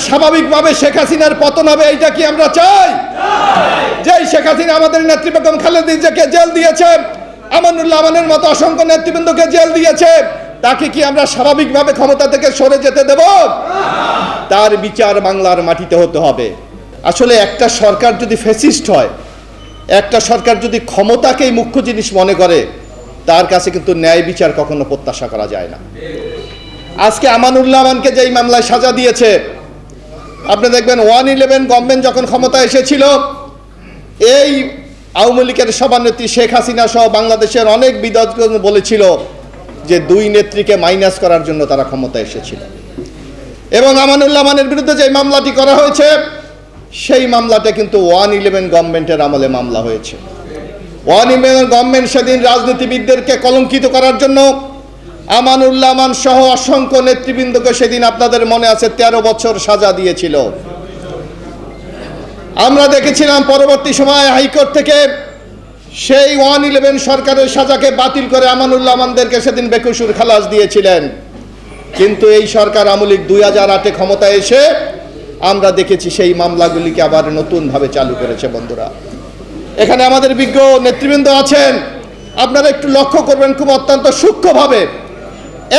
স্বাভাবিকভাবে শেখ হাসিনার পতন হবে, এইটা কি আমরা চাই? যে শেখ হাসিনা আমাদের নেত্রী বেগম খালেদা জিয়াকে জেল দিয়েছে, আমানুল্লাহ আমানের মতো অসংখ্য নেতৃবৃন্দকে জেল দিয়েছে, তাকে কি আমরা স্বাভাবিকভাবে ক্ষমতা থেকে সরে যেতে দেব? তার বিচার বাংলার মাটিতে হতে হবে। আসলে একটা সরকার যদি ফ্যাসিস্ট হয়, একটা সরকার যদি ক্ষমতাকেই মুখ্য জিনিস মনে করে, তার কাছে কিন্তু ন্যায় বিচার কখনো প্রত্যাশা করা যায় না। আজকে আমানুল্লাহ আমানকে যেই মামলায় সাজা দিয়েছে, আপনি দেখবেন 111 গভর্নমেন্ট যখন ক্ষমতা এসেছিল, এই আওয়ামী লীগের সভানেত্রী শেখ হাসিনা সহ বাংলাদেশের অনেক বিদগ্ধ বলেছিল যে 2 নেত্রীকে মাইনাস করার জন্য তারা ক্ষমতা এসেছিল। এবং আমানুল্লাহ আমানের বিরুদ্ধে যে মামলাটি করা হয়েছে, সেই মামলাটা কিন্তু 111 গভর্নমেন্টের আমলে মামলা হয়েছে। 111 গভর্নমেন্ট সেদিন রাজনীতিবিদদেরকে কলঙ্কিত করার জন্য আমানুল্লাহ আমান সহ অসংখ্য নেতৃবৃন্দকে সেদিন আপনাদের মনে আছে 13 বছর সাজা দিয়েছিল। আমরা দেখেছিলাম পরবর্তী সময়ে হাইকোর্ট থেকে সেই 111 সরকারের সাজাকে বাতিল করে আমানুল্লাহ আমানদেরকে সেদিন বেকসুর খালাস দিয়েছিলেন। কিন্তু এই সরকার আওয়ামী লীগ 2008-এ ক্ষমতায় এসে আমরা দেখেছি সেই মামলাগুলিকে আবার নতুনভাবে চালু করেছে। বন্ধুরা, এখানে আমাদের বিজ্ঞ নেতৃবৃন্দ আছেন, আপনারা একটু লক্ষ্য করবেন খুব অত্যন্ত সূক্ষ্মভাবে,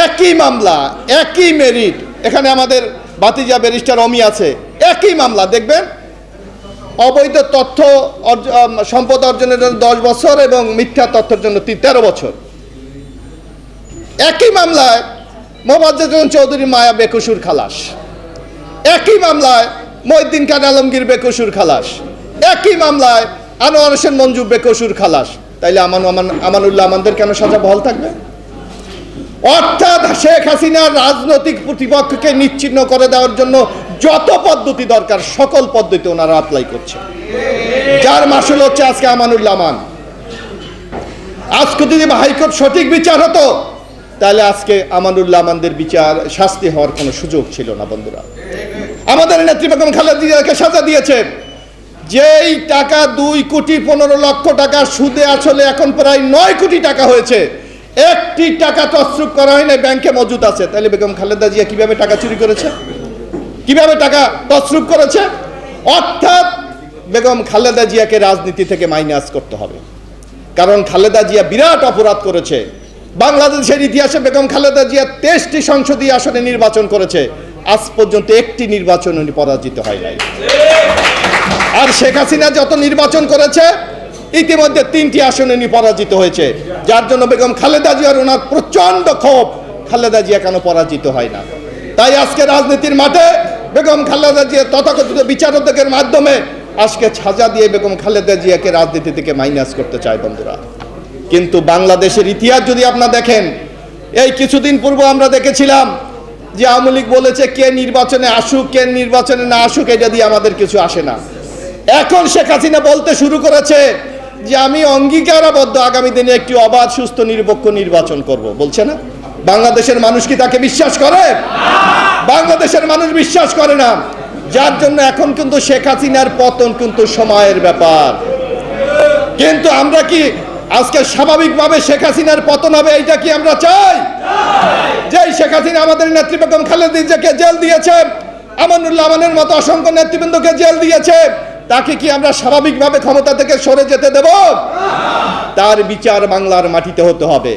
একই মামলা, একই মেরিট। এখানে আমাদের ভাতিজা ব্যারিস্টার অমি আছে, একই মামলা দেখবেন, অবৈধ তথ্য সম্পদ অর্জনের জন্য 10 বছর এবং মিথ্যা তথ্যের জন্য 13 বছর। একই মামলায় মোফাজ্জল চৌধুরী মায়া বেকসুর খালাস, একই মামলায় মহিউদ্দিন খান আলমগীর বেকসুর খালাস, একই মামলায় আনোয়ার হোসেন মঞ্জু বেকসুর খালাস। তাইলে আমানুল্লাহ আমানদের কেন সাজা বহাল থাকবে? অর্থাৎ শেখ হাসিনার রাজনৈতিক প্রতিপক্ষকে নিশ্চিহ্ন করে দেওয়ার জন্য যত পদ্ধতি দরকার সকল পদ্ধতি ওনারা অ্যাপ্লাই করছে, যার মাসুল হচ্ছে আজকে আমানুল্লাহ আমান। আজকে যদি হাইকোর্ট সঠিক বিচার হতো, তাহলে আজকে আমানুল্লাহ আমানদের বিচার শাস্তি হওয়ার কোনো সুযোগ ছিল না। বন্ধুরা, আমাদের নেত্রী বেগম খালেদা জিয়াকে সাজা দিয়েছে, যেই টাকা 2,15,00,000 টাকা সুদে আসলে এখন প্রায় 9 কোটি টাকা হয়েছে, 1টি টাকা তছরুপ করা হয় না, ব্যাংকে মজুদ আছে। তাহলে বেগম খালেদা জিয়া কিভাবে টাকা চুরি করেছে, কিভাবে টাকা তছরুপ করেছে? অর্থাৎ বেগম খালেদা জিয়াকে রাজনীতি থেকে মাইনাস করতে হবে, কারণ খালেদা জিয়া বিরাট অপরাধ করেছে। বাংলাদেশের ইতিহাসে বেগম খালেদা জিয়া 23টি সংসদীয় আসনে নির্বাচন করেছে, আজ পর্যন্ত একটি নির্বাচন উনি পরাজিত হয় নাই। আর শেখ হাসিনা যত নির্বাচন করেছে, ইতিমধ্যে 3টি আসনে উনি পরাজিত হয়েছে, যার জন্য বেগম খালেদা জিয়ার ওনার প্রচন্ড ক্ষোভ, খালেদা জিয়া কেন পরাজিত হয় না। তাই আজকে রাজনীতির মাঠে বেগম খালেদা জিয়া তথাকথিত বিচারকের মাধ্যমে আজকে সাজা দিয়ে বেগম খালেদা জিয়াকে রাজনীতি থেকে মাইনাস করতে চায়। বন্ধুরা, কিন্তু বাংলাদেশের ইতিহাস যদি আপনারা দেখেন, এই কিছুদিন পূর্বে আমরা দেখেছিলাম যে আওয়ামী লীগ বলেছে কে নির্বাচনে আসুক, কে নির্বাচনে না আসুক, এটা দিয়ে আমাদের কিছু আসে না। এখন শেখ হাসিনা বলতে শুরু করেছে যে আমি অঙ্গীকারাবদ্ধ আগামী দিনে একটি অবাধ সুস্থ নিরপেক্ষ নির্বাচন করব, বলছে না? বাংলাদেশের মানুষ কি তাকে বিশ্বাস করে? বাংলাদেশের মানুষ বিশ্বাস করে না, যার জন্য এখন কিন্তু শেখ হাসিনার পতন কিন্তু সময়ের ব্যাপার। কিন্তু আমরা কি আজকে স্বাভাবিকভাবে শেখ হাসিনার পতন হবে, এইটা কি আমরা চাই? যে শেখ হাসিনা আমাদের নেত্রী বেগম খালেদা জিয়াকে জেল দিয়েছে, আমানুল্লাহ আমানের মতো অসংখ্য নেতৃবৃন্দকে জেল দিয়েছে, তাকে কি আমরা স্বাভাবিকভাবে ক্ষমতা থেকে সরে যেতে দেব? তার বিচার বাংলার মাটিতে হতে হবে।